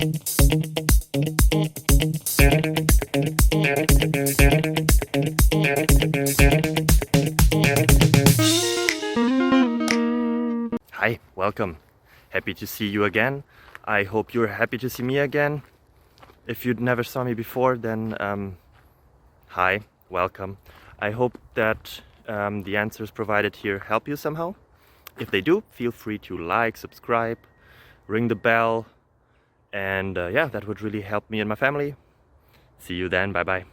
Hi, welcome. Happy to see you again. I hope you're happy to see me again. If you never saw me before, then hi, welcome. I hope that the answers provided here help you somehow. If they do, feel free to like, subscribe, ring the bell, and yeah, that would really help me and my family. See you then, bye bye.